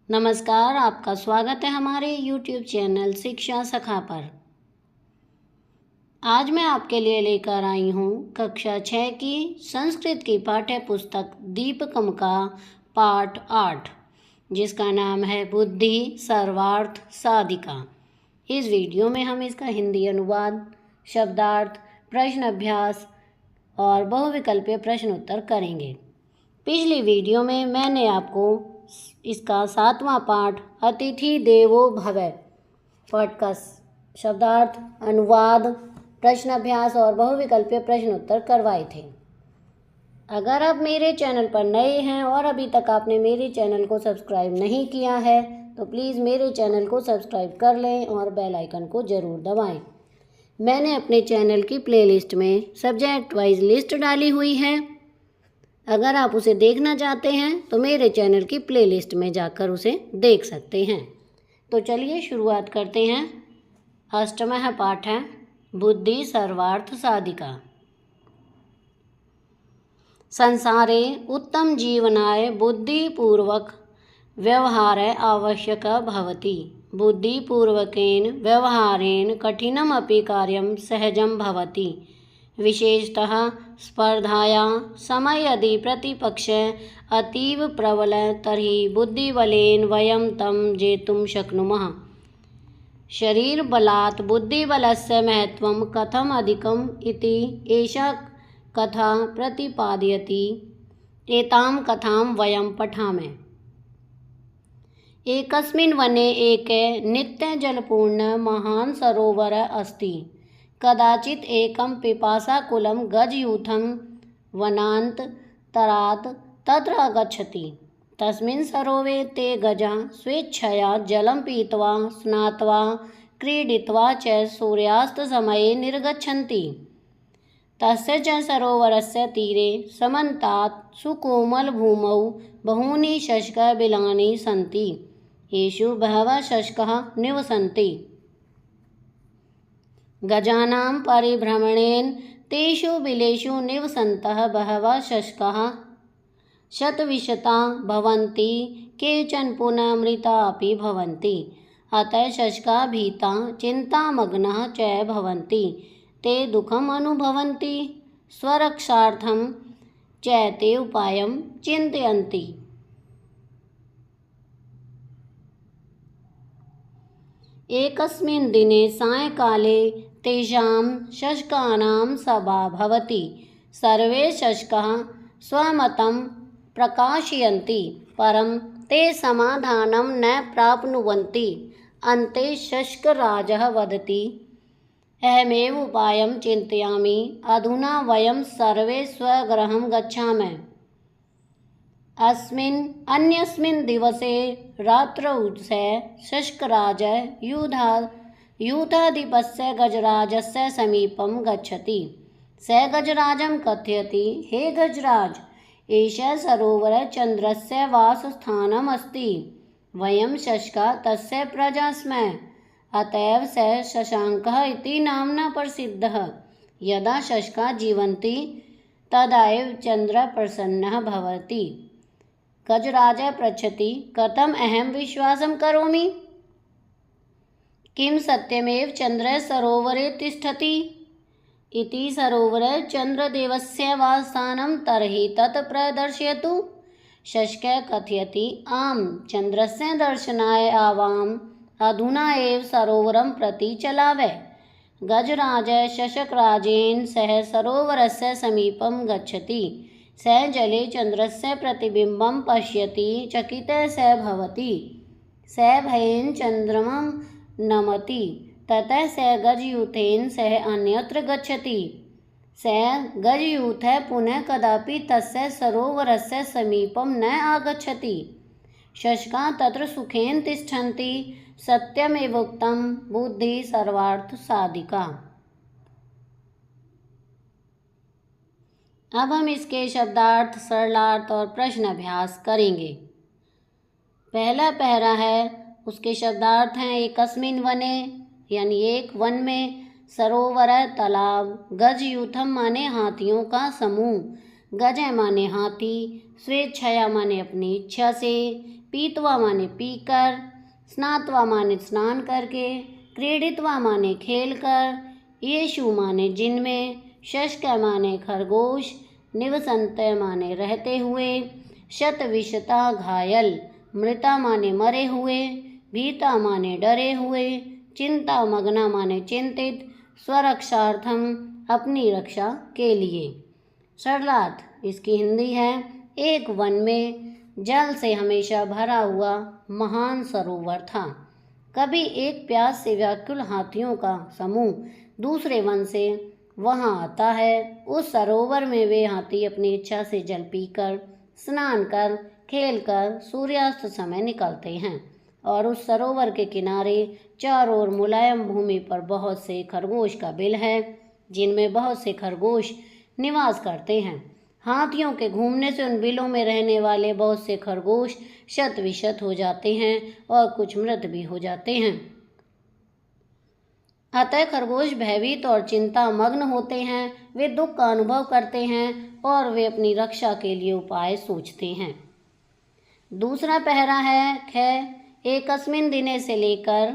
नमस्कार, आपका स्वागत है हमारे YouTube चैनल शिक्षा सखा पर। आज मैं आपके लिए लेकर आई हूँ कक्षा 6 की संस्कृत की पाठ्य पुस्तक दीपकम का पाठ 8, जिसका नाम है बुद्धि सर्वार्थ साधिका। इस वीडियो में हम इसका हिंदी अनुवाद, शब्दार्थ, प्रश्न अभ्यास और बहुविकल्पीय प्रश्न उत्तर करेंगे। पिछली वीडियो में मैंने आपको इसका 7वां पाठ अतिथि देवो भव पाठ का शब्दार्थ, अनुवाद, प्रश्न अभ्यास और बहुविकल्पीय प्रश्न उत्तर करवाए थे। अगर आप मेरे चैनल पर नए हैं और अभी तक आपने मेरे चैनल को सब्सक्राइब नहीं किया है तो प्लीज़ मेरे चैनल को सब्सक्राइब कर लें और बेल आइकन को ज़रूर दबाएं। मैंने अपने चैनल की प्लेलिस्ट में सब्जेक्ट वाइज लिस्ट डाली हुई है। अगर आप उसे देखना चाहते हैं तो मेरे चैनल की प्लेलिस्ट में जाकर उसे देख सकते हैं। तो चलिए शुरुआत करते हैं। 8वां पाठ है बुद्धि सर्वार्थ साधिका। संसारे उत्तम जीवनाय बुद्धिपूर्वक व्यवहारः आवश्यकः भवति। बुद्धिपूर्वकेन व्यवहारेण कठिनमपि कार्यं सहजं भवति। विशेषतः स्पर्धायां समय यदि प्रतिपक्षः अतीव प्रबलः तर्हि बुद्धिबलेन वयं तं जेतुं शक्नुमः। शरीरबलात् बुद्धिबलस्य महत्त्वं कथम् अधिकम् इति एषा कथा प्रतिपादयति। एतां कथां वयं पठामः। एकस्मिन् वने एके नित्यजलपूर्णः महान् सरोवरः अस्ति। कदाचित् एकं पिपासाकुलं गजयूथं वनान्तरात् तत्र आगच्छति। तस्मिन् सरोवरे ते गजाः स्वेच्छया जलं पीत्वा स्नात्वा क्रीडित्वा च सूर्यास्तसमये निर्गच्छन्ति। तस्य च सरोवरस्य तीरे समन्तात् सुकोमलभूमौ बहूनि शष्कबिलानि सन्ति। येषु बहवः शष्काः निवसन्ति। गजानां परिभ्रमणेन तेषु बिलेषु निवसन्तः बहवः शष्काः शतविशता भवन्ति, केचन पुनः मृता अपि भवन्ति। अतः शष्काः भीताः चिन्तामग्नाः च भवन्ति। ते दुःखम् अनुभवन्ति। स्वरक्षार्थं च ते उपायं चिन्तयन्ति। एकस्मिन् दिने सायंकाले तेषां शष्कानां सभा भवति। सर्वे शष्काः स्वमतं प्रकाशयन्ति, परं ते समाधानं न प्राप्नुवन्ति। अन्ते शष्कराजः वदति, अहमेव उपायं चिन्तयामि। अधुना वयं सर्वे स्वगृहं गच्छामः। अन्यस्मिन् दिवसे रात्रौ सः शष्कराजः यूथाधिपस्य गजराजस्य समीपं गच्छति। सः गजराजं कथयति, हे गजराज, एषः सरोवरः चन्द्रस्य वासस्थानम् अस्ति। वयं शष्काः तस्य प्रजा स्मः, अत एव सः शशाङ्कः इति नाम्ना प्रसिद्धः। यदा शष्काः जीवन्ति तदा एव चन्द्रः प्रसन्नः भवति। गजराजः पृच्छति, कथम् अहं विश्वासं करोमि? किं सत्यमेव चन्द्रः सरोवरे तिष्ठति इति? सरोवरे चन्द्रदेवस्य वासस्थानं तर्हि तत् प्रदर्शयतु। शष्कः कथयति, आम्, चन्द्रस्य दर्शनाय आवाम्। अधुना एव सरोवरं प्रति चलावः। गजराजः शशकराजेन सह सरोवरस्य समीपं गच्छति। सः जले चन्द्रस्य प्रतिबिम्बं पश्यति। चकितः सः भवति। सः भयेन चन्द्रमं नमति। ततः सः गजयूथेन सह अन्यत्र गच्छति। सः गजयूथः पुनः कदापि तस्य सरोवरस्य समीपं न आगच्छति। शष्काः तत्र सुखेन तिष्ठन्ति। सत्यमेवोक्तं, बुद्धि सर्वार्थ साधिका। अब हम इसके शब्दार्थ, सरलार्थ और प्रश्न अभ्यास करेंगे। पहला पैरा है, उसके शब्दार्थ हैं एकस्मिन् वने यानी एक वन में, सरोवर तालाब, गजयूथम माने हाथियों का समूह, गज माने हाथी, स्वेच्छया माने अपनी इच्छा से, पीत्वा माने पीकर, स्नात्वा माने स्नान करके, क्रीडित्वा माने खेलकर, येषु माने जिनमें, शशक माने खरगोश, निवसन्ते माने रहते हुए, शतविशता घायल, मृता माने मरे हुए, भीता माने डरे हुए, चिंता मग्ना माने चिंतित, स्वरक्षार्थम अपनी रक्षा के लिए। सरलार्थ इसकी हिंदी है, एक वन में जल से हमेशा भरा हुआ महान सरोवर था। कभी एक प्यास से व्याकुल हाथियों का समूह दूसरे वन से वहां आता है। उस सरोवर में वे हाथी अपनी इच्छा से जल पीकर, स्नान कर, खेलकर सूर्यास्त समय निकलते हैं और उस सरोवर के किनारे चारों ओर मुलायम भूमि पर बहुत से खरगोश का बिल है, जिनमें बहुत से खरगोश निवास करते हैं। हाथियों के घूमने से उन बिलों में रहने वाले बहुत से खरगोश शत विशत हो जाते हैं और कुछ मृत भी हो जाते हैं। अतः खरगोश भयभीत और चिंता मग्न होते हैं, वे दुख का अनुभव करते हैं और वे अपनी रक्षा के लिए उपाय सोचते हैं। दूसरा पहरा है ख, एकस्मिन् दिने से लेकर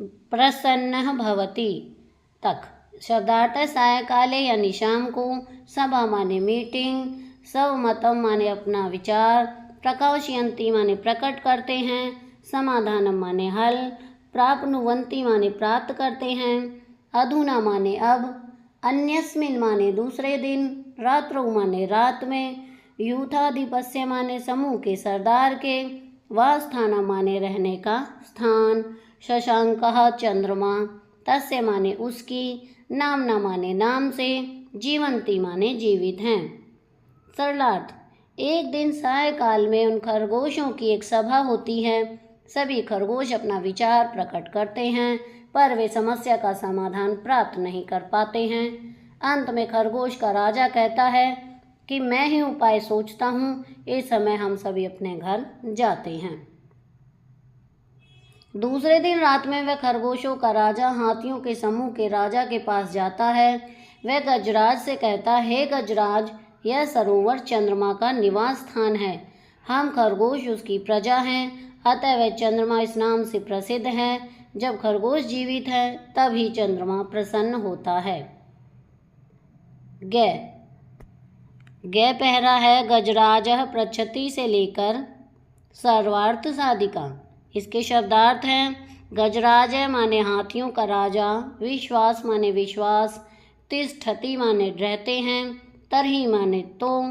प्रसन्न भवति तक। शब्दार्थ है सायकाले यानी शाम को, सभा माने मीटिंग, स्वमतम माने अपना विचार, प्रकाशयन्ति माने प्रकट करते हैं, समाधानम माने हल, प्राप्नुवन्ति माने प्राप्त करते हैं, अधुना माने अब, अन्यस्मिन् माने दूसरे दिन, रात्रौ माने रात में, यूथाधिपस्य माने समूह के सरदार के, वास्थान माने रहने का स्थान, शशांकः चंद्रमा, तस्य माने उसकी, नामना माने नाम से, जीवंती माने जीवित हैं। सरलार्थ एक दिन सायकाल में उन खरगोशों की एक सभा होती है। सभी खरगोश अपना विचार प्रकट करते हैं, पर वे समस्या का समाधान प्राप्त नहीं कर पाते हैं। अंत में खरगोश का राजा कहता है कि मैं ही उपाय सोचता हूँ। इस समय हम सभी अपने घर जाते हैं। दूसरे दिन रात में वह खरगोशों का राजा हाथियों के समूह के राजा के पास जाता है। वह गजराज से कहता है, हे गजराज, यह सरोवर चंद्रमा का निवास स्थान है। हम खरगोश उसकी प्रजा हैं, अतः वह चंद्रमा इस नाम से प्रसिद्ध है। जब खरगोश जीवित है तभी चंद्रमा प्रसन्न होता है। ग पहरा है गजराजः पृच्छति से लेकर सर्वार्थ साधिका। इसके शब्दार्थ हैं, गजराज माने हाथियों का राजा, विश्वास माने विश्वास, तिष्ठति माने रहते हैं, तरही माने तो,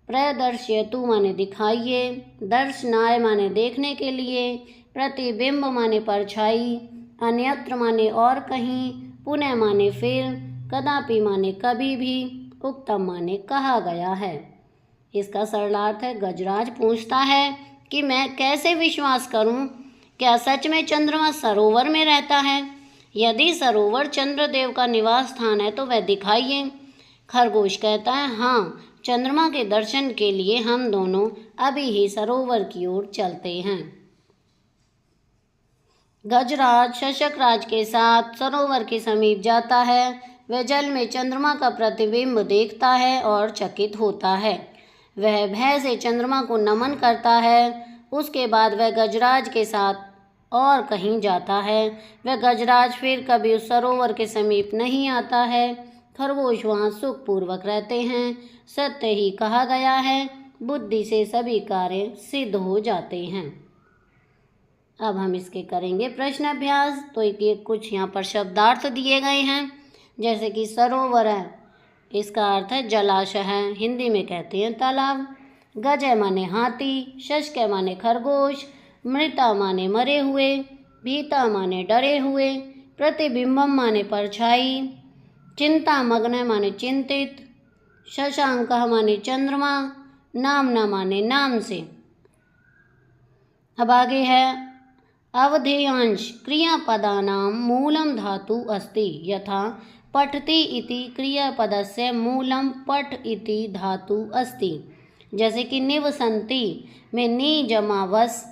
प्रदर्शयतु माने दिखाइए, दर्शनाय माने देखने के लिए, प्रतिबिंब माने परछाई, अन्यत्र माने और कहीं, पुनः माने फिर, कदापि माने कभी भी, उक्तम माने कहा गया है। इसका सरलार्थ है, गजराज पूछता है कि मैं कैसे विश्वास करूं? क्या सच में चंद्रमा सरोवर में रहता है? यदि सरोवर चंद्रदेव का निवास स्थान है तो वह दिखाइए। खरगोश कहता है, हाँ, चंद्रमा के दर्शन के लिए हम दोनों अभी ही सरोवर की ओर चलते हैं। गजराज शशकराज के साथ सरोवर के समीप जाता है। वह जल में चंद्रमा का प्रतिबिंब देखता है और चकित होता है। वह भय से चंद्रमा को नमन करता है। उसके बाद वह गजराज के साथ और कहीं जाता है। वह गजराज फिर कभी उस सरोवर के समीप नहीं आता है। खरगोश वहाँ सुखपूर्वक रहते हैं। सत्य ही कहा गया है, बुद्धि से सभी कार्य सिद्ध हो जाते हैं। अब हम इसके करेंगे प्रश्न अभ्यास। तो ये कुछ यहाँ पर शब्दार्थ दिए गए हैं, जैसे कि सरोवर है, इसका अर्थ है जलाशय है, हिंदी में कहते हैं तालाब। गज माने हाथी, शशक माने खरगोश, मृता माने मरे हुए, भीता माने डरे हुए, प्रतिबिंबम माने परछाई, चिंता मग्न माने चिंतित, शशांक माने चंद्रमा, नामना माने नाम से। अब आगे है अवधेयांश क्रियापदानां मूलम धातु अस्ति, यथा पठति इति क्रियापदस्य मूलम पठ इति धातु अस्ति। जैसे कि निवसन्ति में नी जमा वस,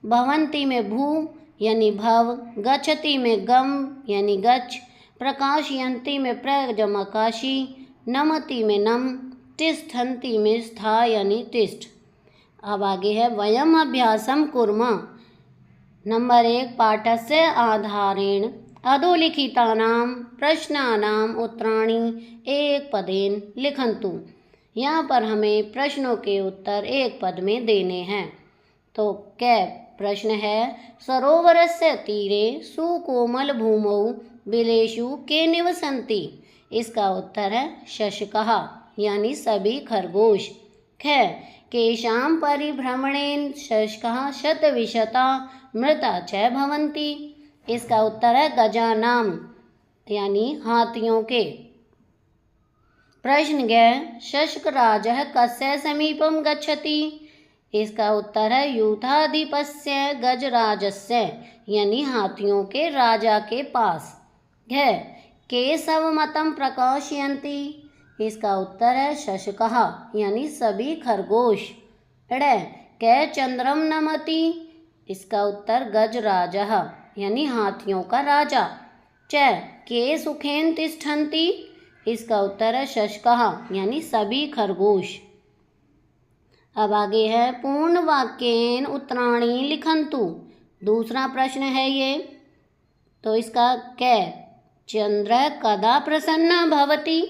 भवन्ति में भू यानी भव, गच्छति में गम यानी गच्छ, प्रकाशयन्ति में प्र जमा काशी, नमति में नम, तिष्ठन्ति में स्था यानी तिष्ठ। अब आगे है वयम अभ्यासम कुर्मः। नंबर 1 पाठस्य आधारेण अधोलिखितानां प्रश्नानाम् उत्तराणि एक पदेन लिखन्तु। यहाँ पर हमें प्रश्नों के उत्तर एक पद में देने हैं। तो क्या प्रश्न है, सरोवरस्य तीरे सुकोमल भूमौ बिलेषु के निवसन्ति। इसका उत्तर है शशकः यानी सभी खरगोश। ख केषां परिभ्रमणेन शशकः शतविशता मृता च भवन्ति। इसका उत्तर है गजानां यानी हाथियों के। प्रश्न ग शशकराजः कस्य समीपं गच्छति। इसका उत्तर है यूथाधिपस्य गजराजस्य यानी हाथियों के राजा के पास। घ केशवमतं प्रकाशयन्ति। इसका उत्तर है शशकः यानी सभी खरगोश। ड़ कै चंद्रम नमति। इसका उत्तर गजराजः यानी हाथियों का राजा। च के सुखेन तिष्ठन्ति। इसका उत्तर है शशकः यानी सभी खरगोश। अब आगे है पूर्ण वाक्येन उत्तराणि लिखन्तु। दूसरा प्रश्न है ये। तो इसका कै चंद्र कदा प्रसन्न भवति।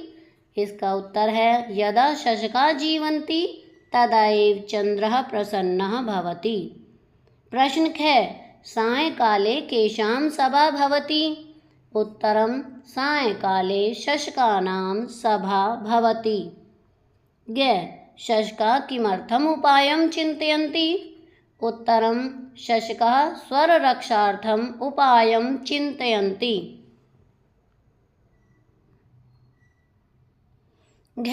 इसका उत्तर है यदा शशका जीवन्ति तदा एव चंद्रः प्रसन्नः भवति। प्रश्न ख सायंकाले केषां सभा भवति। उत्तरं सायंकाले शशकानां सभा भवति। ग शशका किमर्थम् उपायं चिन्तयन्ति। उत्तरं शशकः स्वररक्षार्थम् उपायं चिन्तयन्ति। घ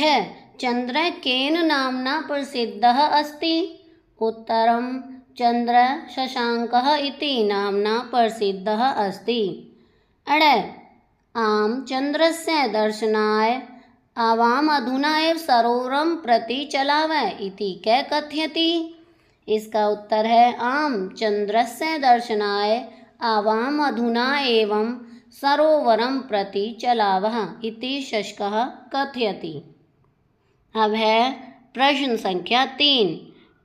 चंद्र केन नाम्ना प्रसिद्धः अस्ति। उत्तरं चंद्र शशांकः इति नाम्ना प्रसिद्धः अस्ति। अड आम चंद्रस्य दर्शनाय आवाम अधुना एव सरोवरं प्रति चलावः इति कै कथयति। इसका उत्तर है आम चंद्रस्य दर्शनाय आवाम अधुना एवं सरोवरं प्रति चलावः इति शशकः कथयति। अब है प्रश्न संख्या 3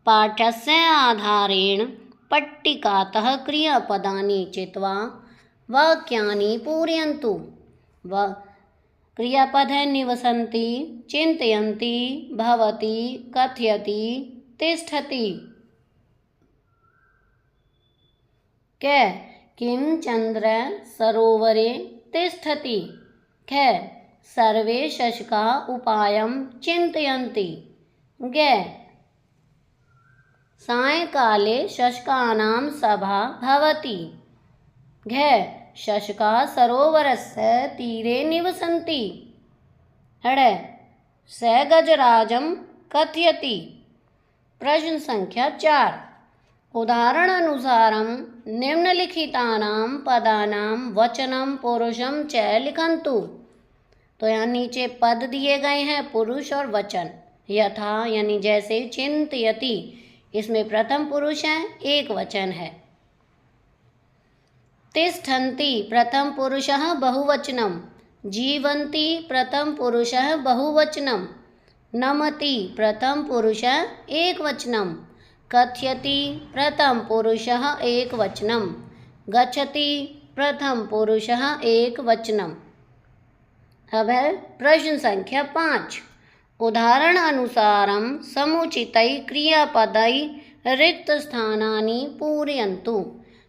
पाठस्य आधारेण पट्टिकातः क्रियापदानि चित्वा वाक्यानि पूरयन्तु। क्रियापद है निवसन्ति, चिन्तयन्ति, भवति, कथयति, तिष्ठति। क किं चंद्र सरोवरे तिष्ठति। ख सर्वे शशकाः उपायं चिन्तयन्ति। ग सायंकाले शशकानां सभा भवति। घ शशकाः सरोवरस्य तीरे निवसन्ति। ड़ स गजराजं कथयति। प्रश्न संख्या 4 उदाहरणानुसारं निम्नलिखितानां पदानां वचनं पुरुषं च लिखन्तु। तो यहाँ नीचे पद दिए गए हैं पुरुष और वचन। यथा यानी जैसे, चिन्तयति इसमें प्रथम पुरुष है, एक वचन है। तिष्ठन्ति प्रथम पुरुषः बहुवचनं। जीवन्ति प्रथम पुरुषः बहुवचनं। नमति प्रथम पुरुषः एकवचनं। कथयति प्रथम पुरुषः एकवचनं। गच्छति प्रथम पुरुषः एकवचनम्। अब है प्रश्न संख्या 5 उदाहरण अनुसारं समुचितै क्रियापदै रिक्तस्थानानि पूरयन्तु।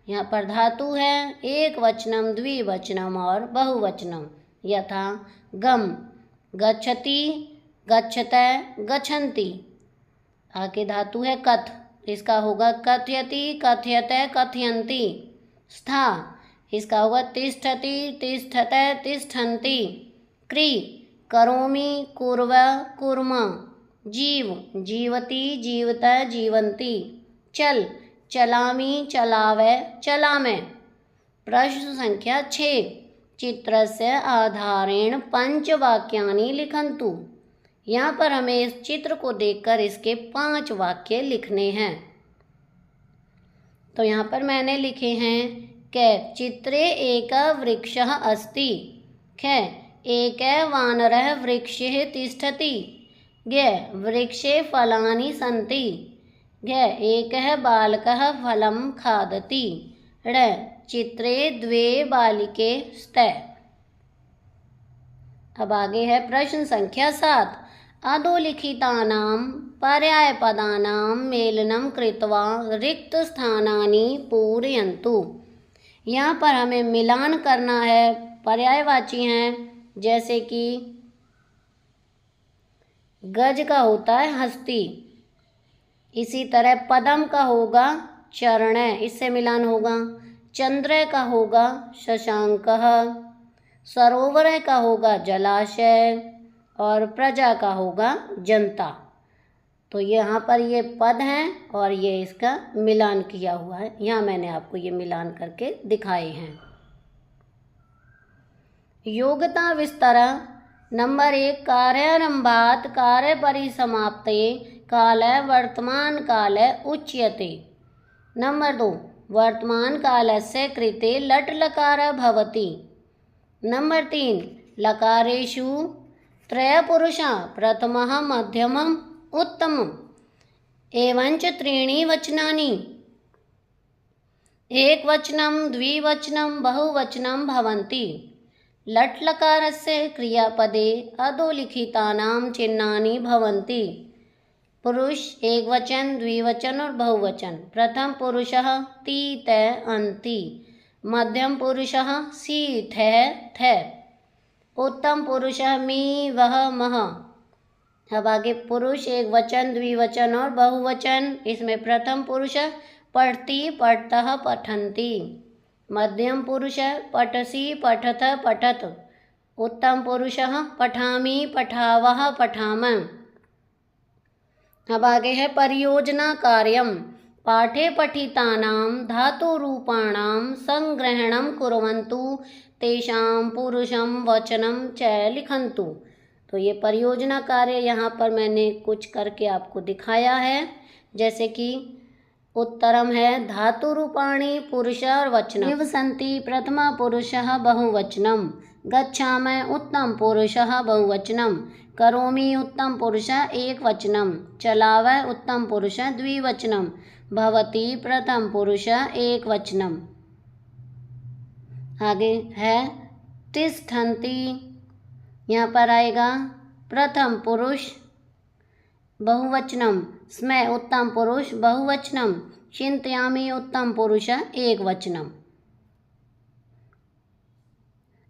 यहाँ पर धातु है एक वचनम, द्विवचनम और बहुवचनम। यथा गम गच्छति, गच्छतै, गच्छन्ति। आगे धातु है कथ, इसका होगा कथयति, कथयतै, कथयन्ति। स्था इसका होगा तिष्ठति, तिष्ठतै, तिष्ठन्ति। क्रि करोमि, कुर्व, कुर्मः। जीव जीवति, जीवतै, जीवन्ति। चल चलामि, चलावै, चलामः। प्रश्न संख्या 6 चित्रस्य आधारेण पंचवाक्यानि लिखन्तु। यहाँ पर हमें इस चित्र को देखकर इसके 5 वाक्य लिखने हैं। तो यहाँ पर मैंने लिखे हैं क चित्रे एकः वृक्षः अस्ति। ख एकः वानरः वृक्षे तिष्ठति। ग वृक्षे फलानि सन्ति। घ एकः बालकः फलं खादति। ड़ चित्रे द्वे बालिके स्तः। अब आगे है प्रश्न संख्या 7। अधोलिखितानां पर्यायपदानां मेलनं कृत्वा रिक्तस्थानानि पूरयन्तु। यहाँ पर हमें मिलान करना है, पर्यायवाची हैं, जैसे कि गज का होता है हस्ती, इसी तरह पदम का होगा चरण, इससे मिलान होगा। चंद्र का होगा शशांकः, सरोवर का होगा जलाशय, और प्रजा का होगा जनता। तो यहाँ पर ये पद हैं और ये इसका मिलान किया हुआ है। यहाँ मैंने आपको ये मिलान करके दिखाए हैं। योग्यता विस्तार नंबर 1 कार्यारंभात् कार्यपरिसमाप्ते काले वर्तमान काले उच्यते। नंबर 2 वर्तमान कालस्य कृते लट् लकारः भवति। नंबर 3 लकारेषु त्रयपुरुषा प्रथमः मध्यमम् उत्तमम् एवञ्च त्रीणि वचनानि एकवचनं द्विवचनं बहुवचनं भवन्ति। लट् लकारस्य क्रियापदे अधोलिखितानां चिह्नानि भवन्ति। पुरुष एकवचन द्विवचन और बहुवचन। प्रथम पुरुषः ति तै अन्ति, मध्यम पुरुषः सि थै थै, उत्तम पुरुषः मी वह मह। अब आगे पुरुष एकवचन द्विवचन और बहुवचन। इसमें प्रथम पुरुष पठति पठतः पठन्ति, मध्यम पुरुष पठसि पठत पठत, उत्तम पुरुषः पठामि पठावः पठामः। अब आगे है परियोजना कार्यम। पाठे पठितानां धातुरूपाणां संग्रहणं कुर्वन्तु तेषां पुरुषं वचनं च लिखन्तु। तो ये परियोजना कार्य यहाँ पर मैंने कुछ करके आपको दिखाया है। जैसे कि उत्तरम है धातुरूपाणि पुरुष और वचनम। निवसन्ति प्रथमा पुरुषः बहुवचनम, गच्छामः उत्तम पुरुषः बहुवचनम, करोमि उत्तम पुरुष एकवचनम, चलावः उत्तम पुरुष द्विवचनम, भवति प्रथम पुरुष एकवचनम। आगे है तिष्ठन्ति, यहाँ पर आएगा प्रथम पुरुष बहुवचनम, स्मै उत्तम पुरुष बहुवचनम, चिन्तयामि उत्तम पुरुष एकवचनम।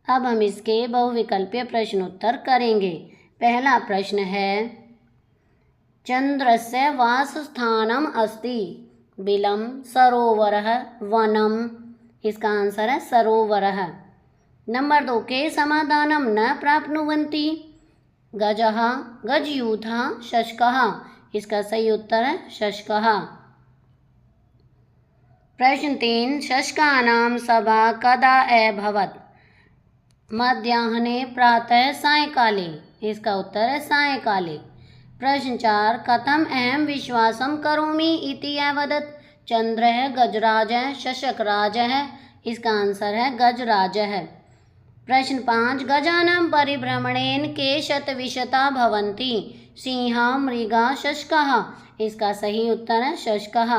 अब हम इसके बहुविकल्पीय प्रश्नोत्तर करेंगे। पहला प्रश्न है चंद्रस्य वासस्थानम अस्ति, बिलम सरोवरः वनम। इसका आंसर है सरोवरः। नंबर 2 के समाधानम न प्राप्नुवन्ति, गजः गजयूथः शशकः। इसका सही उत्तर है शशकः। प्रश्न 3 शशकानां सभा कदा अभवत्, मध्याह्ने प्रातः सायंकाले। इसका उत्तर है सायंकाले। प्रश्न 4 कथम अहम विश्वासं करोमि इति अवदत्, चंद्रः गजराजः शशकराजः। इसका आंसर है गजराजः। प्रश्न 5 गजानां परिभ्रमणेन के शतविशता भवन्ति, सिंहः मृगः शशकः। इसका सही उत्तर है शशकः।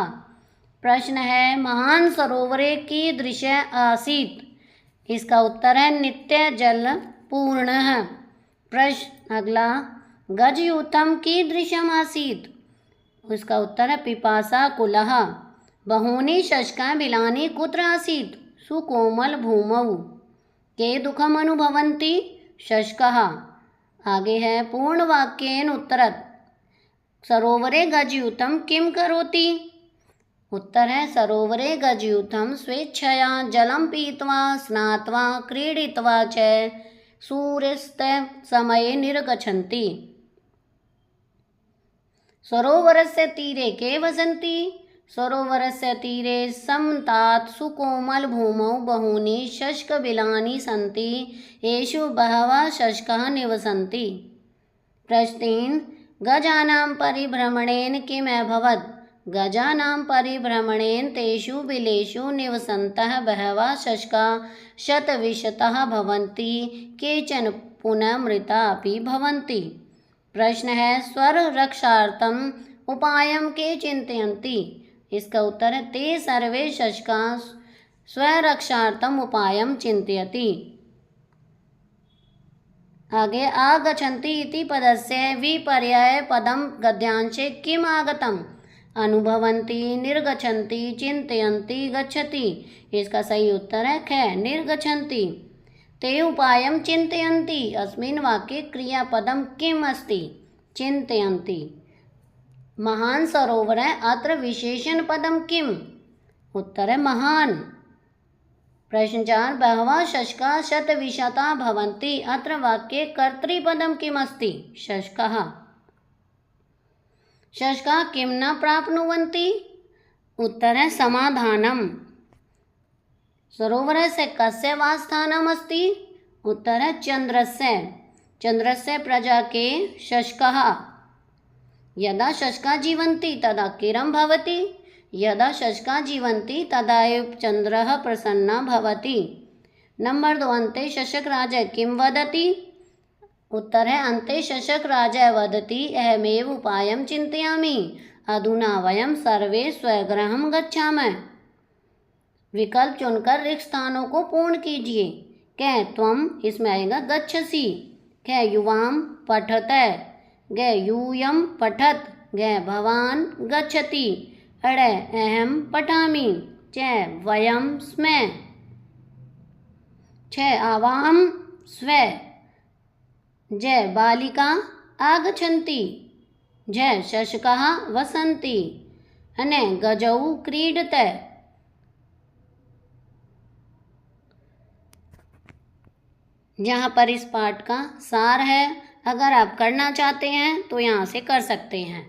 प्रश्न है महान सरोवरे कीदृश आसीत्। इसका उत्तर है नित्य जल पूर्णः। प्रश्न अगला गजयूथं कीदृशम् आसीत्। इसका उत्तर है पिपासा कुलः। बहूनि शशकानि बिलानि कुत्र आसीत्, सुकोमल भूमौ। के दुःखम् अनुभवन्ति, शशकः। आगे है पूर्ण वाक्येन उत्तरत्, सरोवरे गजयूथं किं करोति। उत्तर है सरोवरे गजयूथं स्वेच्छया जलं पीत्वा स्नात्वा क्रीडित्वा च सूर्यास्त समये निर्गच्छन्ति। सरोवरस्य तीरे के वसन्ति, सरोवरस्य तीरे समतात् सुकोमल भूमौ बहूनि शशकबिलानि सन्ति, येषु बहवः शशकाः निवसन्ति। प्रश्न 3 गजानां परिभ्रमणेन किम् अभवत्। गजानां परिभ्रमणेन तेषु बिलेषु निवसन्तः बहवः शशकाः शतविशतः भवन्ति, केचन पुनः मृता अपि भवन्ति। प्रश्न है स्वर रक्षार्थं उपायं के चिन्तयन्ति। इसका उत्तर है ते सर्वे शशकाः स्वरक्षार्थम उपायं चिन्तयति। आगे आगच्छन्ति इति पदस्य विपर्यय पदम गद्यांशे किम आगतम? अनुभवन्ति, निर्गच्छन्ति, चिन्तयन्ति, गच्छति। इसका सही उत्तर है ख निर्गच्छन्ति। ते उपायं चिन्तयन्ति अस्मिन् वाक्ये क्रियापदं किम् अस्ति? चिन्तयन्ति। महान् सरोवरः अत्र विशेषण पदं किम्? उत्तर है महान्। प्रश्न 4 बहवः शशकाः शतविशता भवन्ति अत्र वाक्ये कर्तृपदं किम् अस्ति? शशकाः। शशकाः किं न प्राप्नुवन्ति? उत्तर है समाधानम्। सरोवरस्य कस्य वासस्थानम् अस्ति? उत्तर है चन्द्रस्य। चन्द्रस्य प्रजा के शशकाः। यदा शशकाः जीवन्ति तदा किरं भवति? यदा शशकाः जीवन्ति तदा एव चन्द्रः प्रसन्नः भवति। नंबर 2 अन्ते शशक राजा किं वदति? उत्तर है अन्ते शशक राजा वदति अहमेव उपायं चिन्तयामि अधुना वयं सर्वे स्वगृहं गच्छामः। विकल्प चुनकर रिक्त स्थानों को पूर्ण कीजिए। क त्वम, इसमें आएगा गच्छसि। ख युवाम पठत, ग यूयम पठत, ग भवान गच्छति, अड़ अहम पठामि, च वयम स्मः, छ आवाम स्व, ज बालिका आगच्छन्ति, झ शशकाः वसन्ति, अने गजौ क्रीडत। यहाँ पर इस पाठ का सार है। अगर आप करना चाहते हैं तो यहाँ से कर सकते हैं।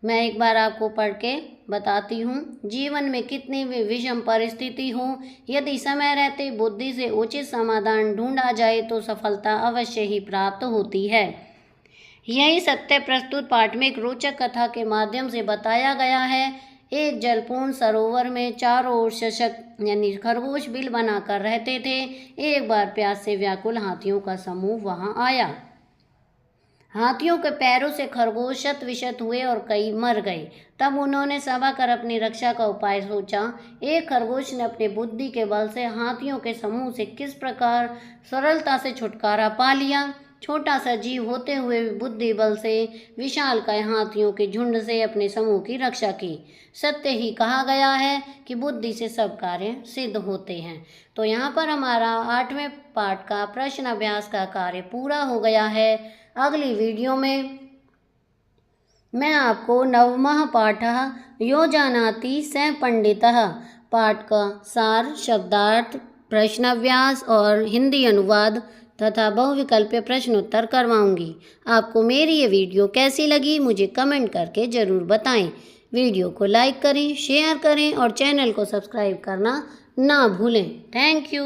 मैं एक बार आपको पढ़ के बताती हूँ। जीवन में कितनी भी विषम परिस्थिति हो, यदि समय रहते बुद्धि से उचित समाधान ढूंढा जाए तो सफलता अवश्य ही प्राप्त होती है। यही सत्य प्रस्तुत पाठ में एक रोचक कथा के माध्यम से बताया गया है। एक जलपूर्ण सरोवर में चारों ओर शशक यानी खरगोश बिल बनाकर रहते थे। एक बार प्यास से व्याकुल हाथियों का समूह वहां आया। हाथियों के पैरों से खरगोश शत विशत हुए और कई मर गए। तब उन्होंने सभा कर अपनी रक्षा का उपाय सोचा। एक खरगोश ने अपनी बुद्धि के बल से हाथियों के समूह से किस प्रकार सरलता से छुटकारा पा लिया। छोटा सा जीव होते हुए भी बुद्धि बल से विशालकाय हाथियों के झुंड से अपने समूह की रक्षा की। सत्य ही कहा गया है कि बुद्धि से सब कार्य सिद्ध होते हैं। तो यहाँ पर हमारा 8वें पाठ का प्रश्न अभ्यास का कार्य पूरा हो गया है। अगली वीडियो में मैं आपको 9वां पाठः यो जानाति स पंडितः पाठ का सार, शब्दार्थ, प्रश्नाभ्यास और हिंदी अनुवाद तथा बहुविकल्पीय प्रश्नोत्तर करवाऊंगी। आपको मेरी ये वीडियो कैसी लगी मुझे कमेंट करके ज़रूर बताएं। वीडियो को लाइक करें, शेयर करें और चैनल को सब्सक्राइब करना ना भूलें। Thank you.